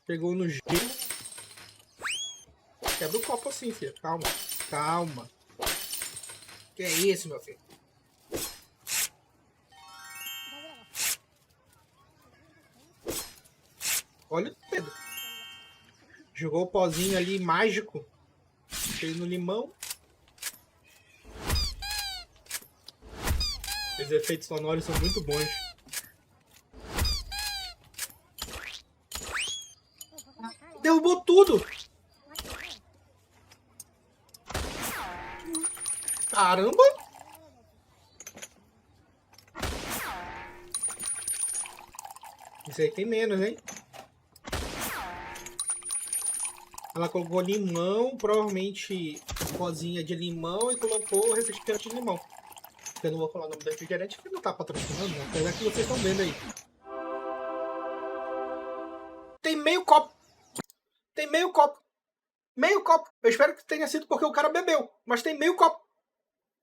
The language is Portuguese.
Pegou no gelo. Quebra o copo assim, filho. Calma. Calma. Que é isso, meu filho? Olha o dedo. Jogou o pozinho ali mágico. Fez no limão. Os efeitos sonoros são muito bons. Derrubou tudo! Caramba! Isso aí tem menos, hein? Ela colocou limão, provavelmente pozinha de limão, e colocou refrigerante de limão. Eu não vou falar o nome do refrigerante porque não tá patrocinando, né? Apesar que vocês estão vendo aí. Tem meio copo. Tem meio copo. Meio copo. Eu espero que tenha sido porque o cara bebeu. Mas tem meio copo.